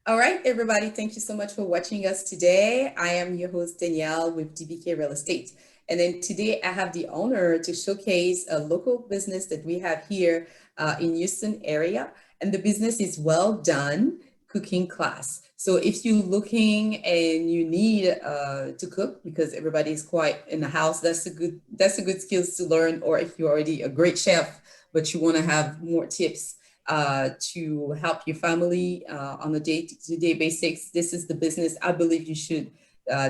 All right, everybody, thank you so much for watching us today. I am your host, Danielle with DBK Real Estate. And then today I have the honor to showcase a local business that we have here in Houston area. And the business is Well Done Cooking Class. So if you're looking and you need to cook because everybody is quiet in the house, that's a good skills to learn. Or if you're already a great chef, but you want to have more tips to help your family on a day-to-day basis. This is the business I believe you should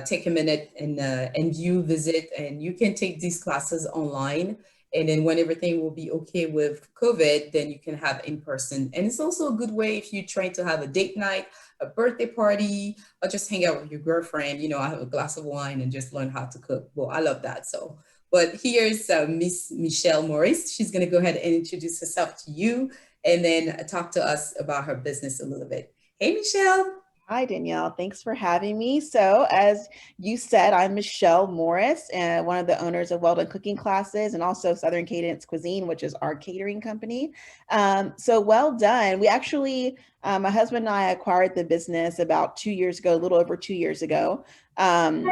take a minute and you visit, and you can take these classes online. And then when everything will be okay with COVID, then you can have in person. And it's also a good way if you're trying to have a date night, a birthday party, or just hang out with your girlfriend. I have a glass of wine and just learn how to cook. Well, I love that. So, but here's Miss Michelle Morris. She's going to go ahead and introduce herself to you and then talk to us about her business a little bit. Hey, Michelle. Hi, Danielle. Thanks for having me. So, as you said, I'm Michelle Morris, and one of the owners of Well Done Cooking Classes and also Southern Cadence Cuisine, which is our catering company. So, Well Done, we actually, my husband and I acquired the business about 2 years ago, a little over 2 years ago. Um,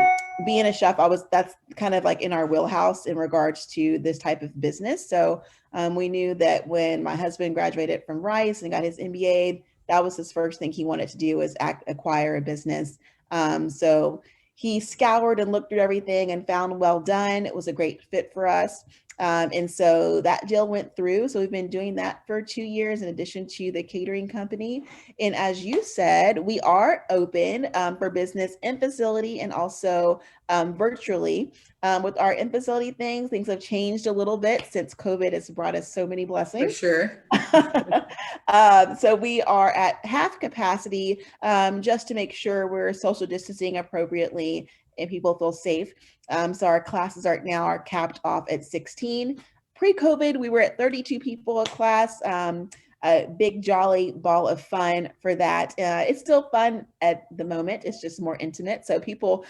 Being a chef, that's kind of like in our wheelhouse in regards to this type of business. So, we knew that when my husband graduated from Rice and got his MBA, that was his first thing he wanted to do was acquire a business. So he scoured and looked through everything and found Well Done. It was a great fit for us. And so that deal went through. So we've been doing that for 2 years in addition to the catering company. And as you said, we are open for business in facility and also virtually. With our in facility things have changed a little bit since COVID has brought us so many For blessings. sure. So we are at half capacity just to make sure we're social distancing appropriately and people feel safe. So our classes are capped off at 16. Pre-COVID, we were at 32 people a class. A big jolly ball of fun for that. It's still fun at the moment. It's just more intimate. Some people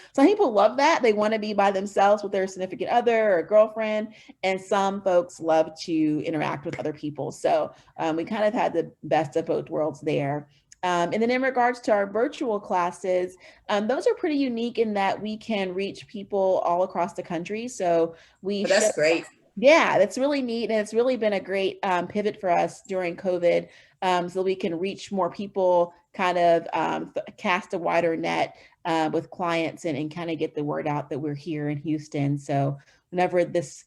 love that. They want to be by themselves with their significant other or girlfriend, and some folks love to interact with other people. So we kind of had the best of both worlds there. And then in regards to our virtual classes, those are pretty unique in that we can reach people all across the country. So we Oh, ship that's great. yeah, that's really neat. And it's really been a great pivot for us during COVID, so we can reach more people, kind of cast a wider net with clients and kind of get the word out that we're here in Houston. So whenever this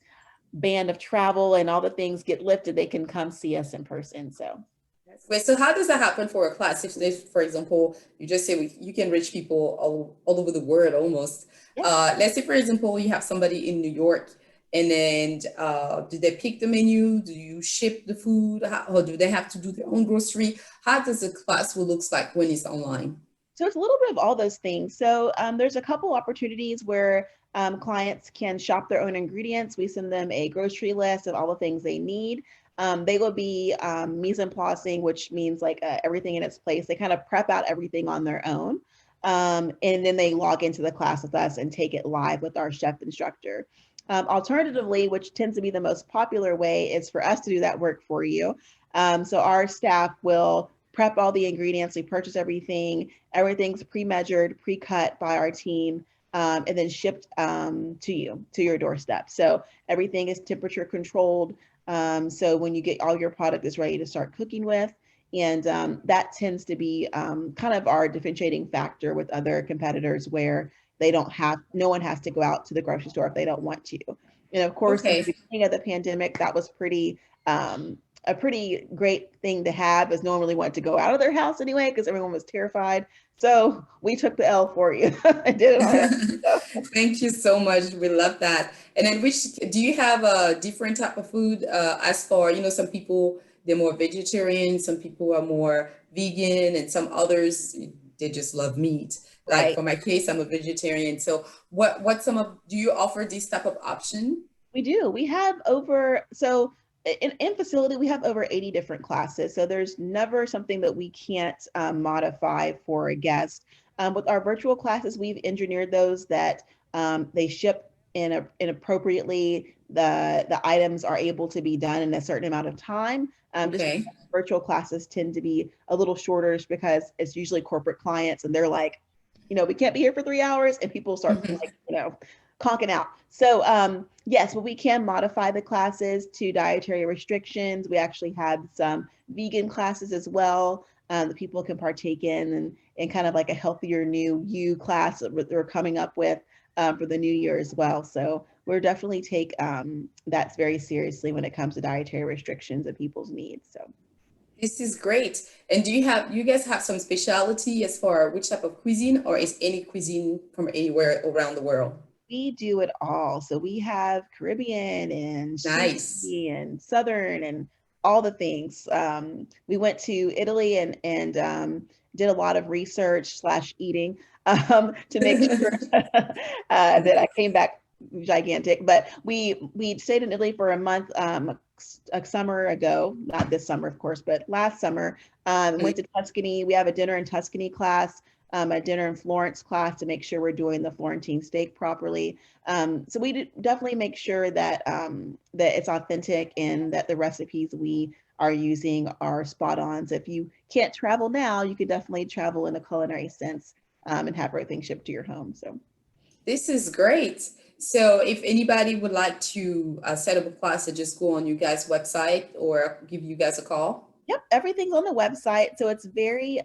band of travel and all the things get lifted, they can come see us in person. So That's great. So how does that happen for a class? If for example, you just say you can reach people all over the world almost. yeah. Let's say, for example, you have somebody in New York, and then do they pick the menu? Do you ship the food? Or do they have to do their own grocery? How does a class will looks like when it's online? So it's a little bit of all those things. So there's a couple opportunities where clients can shop their own ingredients. We send them a grocery list of all the things they need. They will be mise en placing, which means like everything in its place. They kind of prep out everything on their own. And then they log into the class with us and take it live with our chef instructor. Alternatively, which tends to be the most popular way, is for us to do that work for you. So our staff will prep all the ingredients, we purchase everything, everything's pre-measured, pre-cut by our team, and then shipped to you, to your doorstep. So everything is temperature controlled. So when you get all your product is ready to start cooking with, and that tends to be kind of our differentiating factor with other competitors where no one has to go out to the grocery store if they don't want to. And of course, in the Okay. beginning of the pandemic, that was a pretty great thing to have, as no one really wanted to go out of their house anyway because everyone was terrified. So we took the L for you and did it on our own. Thank you so much. We love that. And then, which do you have a different type of food? As for some people they're more vegetarian, some people are more vegan, and some others they just love meat. Like Right. for my case, I'm a vegetarian. So, what some of do you offer this type of option? We do. We have over, so in facility, we have over 80 different classes. So there's never something that we can't modify for a guest. With our virtual classes, we've engineered those that they ship and appropriately the items are able to be done in a certain amount of time. Just Okay. because virtual classes tend to be a little shorter just because it's usually corporate clients and they're like, we can't be here for 3 hours, and people start Mhm. like, conking out. So yes, but we can modify the classes to dietary restrictions. We actually have some vegan classes as well that people can partake in, and kind of like a healthier new you class that we're coming up with for the new year as well. So we're definitely take that very seriously when it comes to dietary restrictions and people's needs. So This is great. And you guys have some specialty as far which type of cuisine, or is any cuisine from anywhere around the world? we do it all. So we have Caribbean and Nice. sushi and Southern and all the things. We went to Italy and did a lot of research slash eating to make sure that I came back gigantic. But we stayed in Italy for a month a summer ago, not this summer, of course, but last summer. Went to Tuscany. We have a dinner in Tuscany class, a dinner in Florence class to make sure we're doing the Florentine steak properly. So we definitely make sure that that it's authentic and that the recipes we are using are spot on. So if you can't travel now, you can definitely travel in a culinary sense and have everything shipped to your home. So. This is great. So if anybody would like to set up a class, just go on you guys' website or give you guys a call. Yep, everything's on the website, so it's very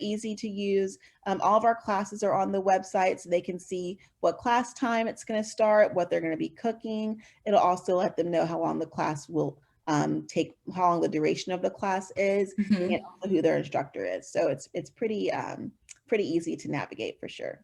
easy to use. All of our classes are on the website, so they can see what class time it's going to start, what they're going to be cooking. It'll also let them know how long the class will take, how long the duration of the class is, and Mhm. also who their instructor is. So it's pretty easy to navigate for sure.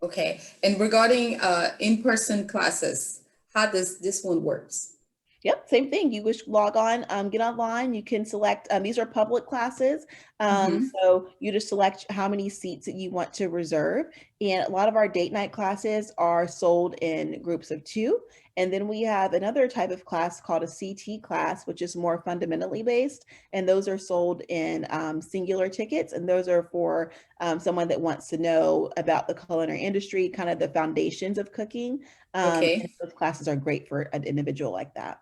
Okay. And regarding in-person classes, how does this one works? Yep, same thing. You wish log on, get online. You can select. These are public classes, Mhm. so you just select how many seats that you want to reserve. And a lot of our date night classes are sold in groups of two. And then we have another type of class called a CT class, which is more fundamentally based, and those are sold in singular tickets. And those are for someone that wants to know about the culinary industry, kind of the foundations of cooking. And Okay. those classes are great for an individual like that.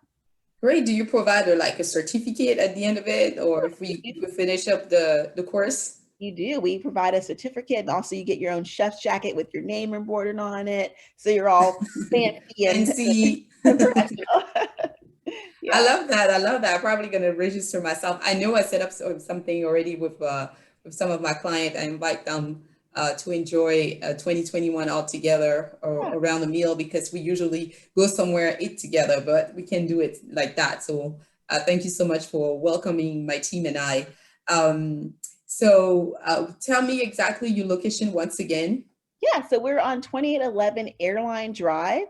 Great. Do you provide like a certificate at the end of it, or if we finish up the course? You do. We provide a certificate, and also you get your own chef's jacket with your name embroidered on it, so you're all fancy and, Fancy. and professional. I Yeah. love that. I love that. I'm probably gonna register myself. I know I set up something already with some of my clients. I invite them to enjoy 2021 all together or Yeah. around a meal, because we usually go somewhere eat together, but we can do it like that. So thank you so much for welcoming my team and I. Um, Tell me exactly your location once again. Yeah, so we're on 2811 Airline Drive.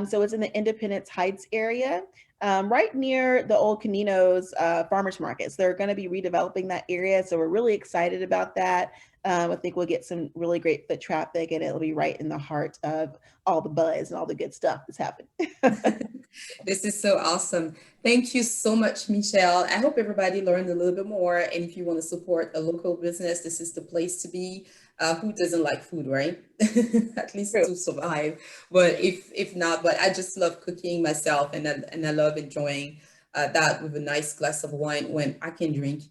So it's in the Independence Heights area, right near the old Caninos farmers markets. They're going to be redeveloping that area, so we're really excited about that. I think we'll get some really great foot traffic, and it'll be right in the heart of all the buzz and all the good stuff that's happening. This is so awesome. Thank you so much, Michelle. I hope everybody learned a little bit more. And if you want to support a local business, this is the place to be. Who doesn't like food, right? At least True. to survive. But if not, but I just love cooking myself, and I love enjoying that with a nice glass of wine when I can drink.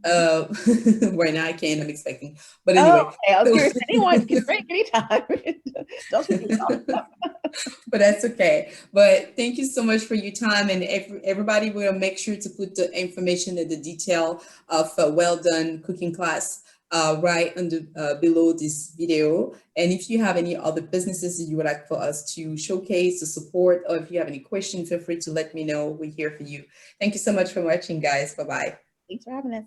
Uh, right now I can. I'm expecting. But Oh, anyway, okay. I was so curious. Anyone can drink anytime. Don't shoot yourself. but that's okay. But thank you so much for your time. And everybody will make sure to put the information and the detail of a well done cooking class right under below this video. And if you have any other businesses that you would like for us to showcase, to support, or if you have any questions, feel free to let me know. We're here for you. Thank you so much for watching, guys. Bye bye. Thanks for having us.